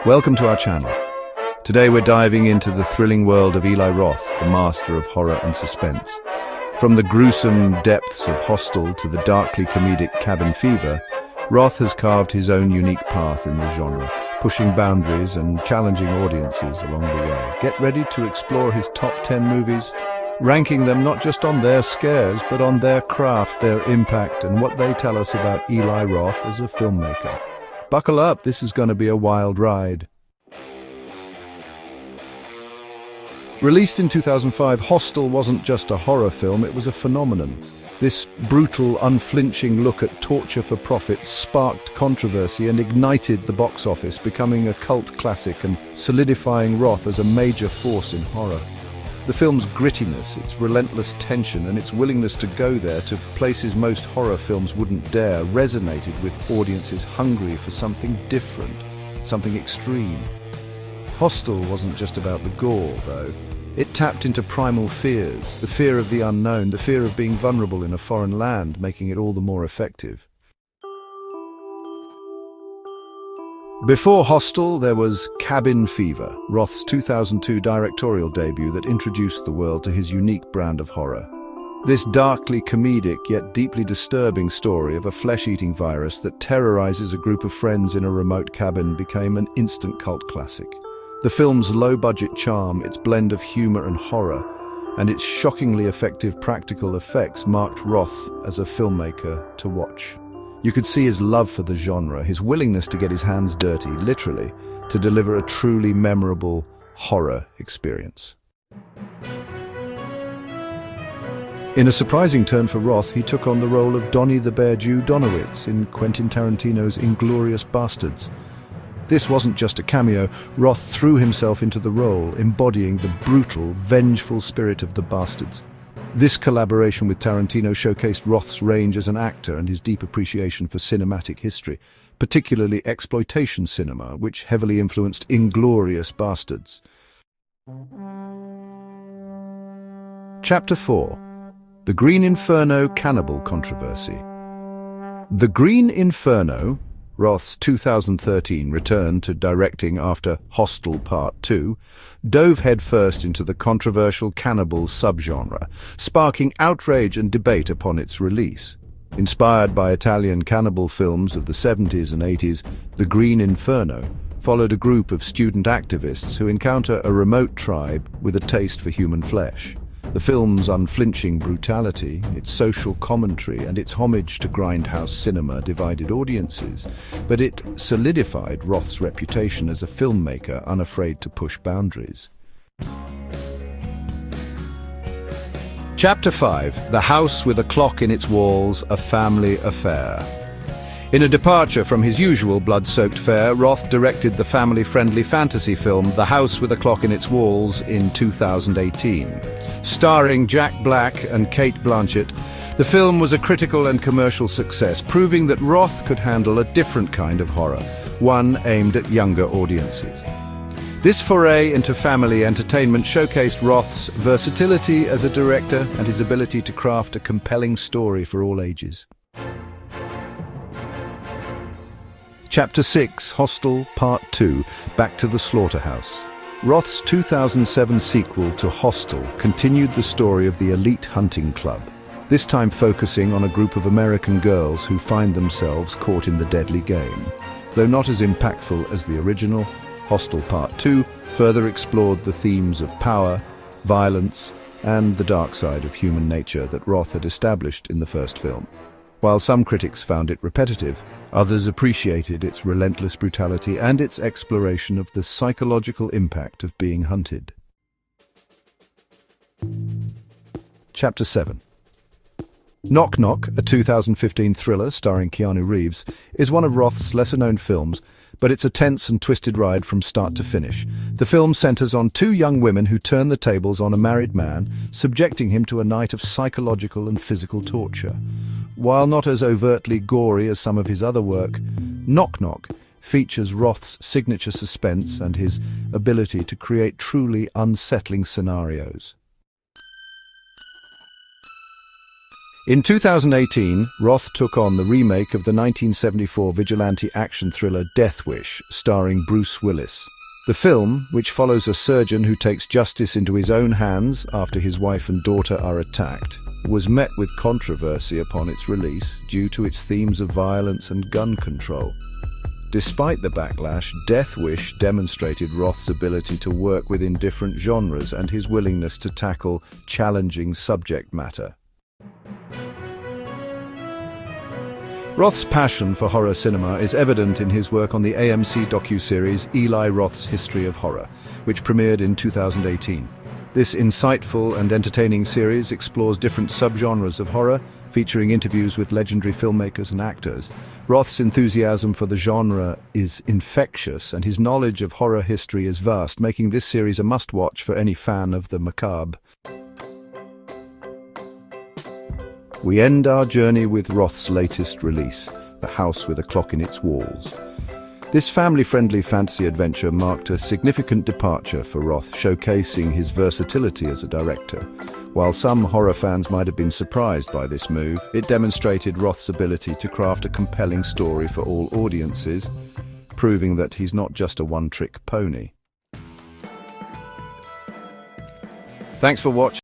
Welcome to our channel. Today we're diving into the thrilling world of Eli Roth, the master of horror and suspense. From the gruesome depths of Hostel to the darkly comedic Cabin Fever, Roth has carved his own unique path in the genre, pushing boundaries and challenging audiences along the way. Get ready to explore his top 10 movies, ranking them not just on their scares, but on their craft, their impact, and what they tell us about Eli Roth as a filmmaker. Buckle up, this is going to be a wild ride. Released in 2005, Hostel wasn't just a horror film, it was a phenomenon. This brutal, unflinching look at torture for profit sparked controversy and ignited the box office, becoming a cult classic and solidifying Roth as a major force in horror. The film's grittiness, its relentless tension, and its willingness to go there to places most horror films wouldn't dare resonated with audiences hungry for something different, something extreme. Hostel wasn't just about the gore, though. It tapped into primal fears, the fear of the unknown, the fear of being vulnerable in a foreign land, making it all the more effective. Before Hostel, there was Cabin Fever, Roth's 2002 directorial debut that introduced the world to his unique brand of horror. This darkly comedic yet deeply disturbing story of a flesh-eating virus that terrorizes a group of friends in a remote cabin became an instant cult classic. The film's low-budget charm, its blend of humor and horror, and its shockingly effective practical effects marked Roth as a filmmaker to watch. You could see his love for the genre, his willingness to get his hands dirty, literally, to deliver a truly memorable horror experience. In a surprising turn for Roth, he took on the role of Donnie the Bear Jew Donowitz in Quentin Tarantino's Inglourious Basterds. This wasn't just a cameo. Roth threw himself into the role, embodying the brutal, vengeful spirit of the Bastards. This collaboration with Tarantino showcased Roth's range as an actor and his deep appreciation for cinematic history, particularly exploitation cinema, which heavily influenced Inglourious Basterds. Chapter 4. The Green Inferno Cannibal Controversy. The Green Inferno, Roth's 2013 return to directing after Hostel Part 2, dove headfirst into the controversial cannibal subgenre, sparking outrage and debate upon its release. Inspired by Italian cannibal films of the 70s and 80s, The Green Inferno followed a group of student activists who encounter a remote tribe with a taste for human flesh. The film's unflinching brutality, its social commentary, and its homage to grindhouse cinema divided audiences, but it solidified Roth's reputation as a filmmaker unafraid to push boundaries. Chapter 5. The House with a Clock in Its Walls, A Family Affair. In a departure from his usual blood-soaked fare, Roth directed the family-friendly fantasy film The House with a Clock in Its Walls in 2018. Starring Jack Black and Cate Blanchett, the film was a critical and commercial success, proving that Roth could handle a different kind of horror, one aimed at younger audiences. This foray into family entertainment showcased Roth's versatility as a director and his ability to craft a compelling story for all ages. Chapter 6, Hostel Part 2, Back to the Slaughterhouse. Roth's 2007 sequel to Hostel continued the story of the elite hunting club, this time focusing on a group of American girls who find themselves caught in the deadly game. Though not as impactful as the original, Hostel Part 2 further explored the themes of power, violence, and the dark side of human nature that Roth had established in the first film. While some critics found it repetitive, others appreciated its relentless brutality and its exploration of the psychological impact of being hunted. Chapter 7. Knock Knock, a 2015 thriller starring Keanu Reeves, is one of Roth's lesser-known films, but it's a tense and twisted ride from start to finish. The film centers on two young women who turn the tables on a married man, subjecting him to a night of psychological and physical torture. While not as overtly gory as some of his other work, Knock Knock features Roth's signature suspense and his ability to create truly unsettling scenarios. In 2018, Roth took on the remake of the 1974 vigilante action thriller Death Wish, starring Bruce Willis. The film, which follows a surgeon who takes justice into his own hands after his wife and daughter are attacked, was met with controversy upon its release due to its themes of violence and gun control. Despite the backlash, Death Wish demonstrated Roth's ability to work within different genres and his willingness to tackle challenging subject matter. Roth's passion for horror cinema is evident in his work on the AMC docuseries Eli Roth's History of Horror, which premiered in 2018. This insightful and entertaining series explores different subgenres of horror, featuring interviews with legendary filmmakers and actors. Roth's enthusiasm for the genre is infectious, and his knowledge of horror history is vast, making this series a must-watch for any fan of the macabre. We end our journey with Roth's latest release, The House with a Clock in Its Walls. This family-friendly fantasy adventure marked a significant departure for Roth, showcasing his versatility as a director. While some horror fans might have been surprised by this move, it demonstrated Roth's ability to craft a compelling story for all audiences, proving that he's not just a one-trick pony. Thanks for watching.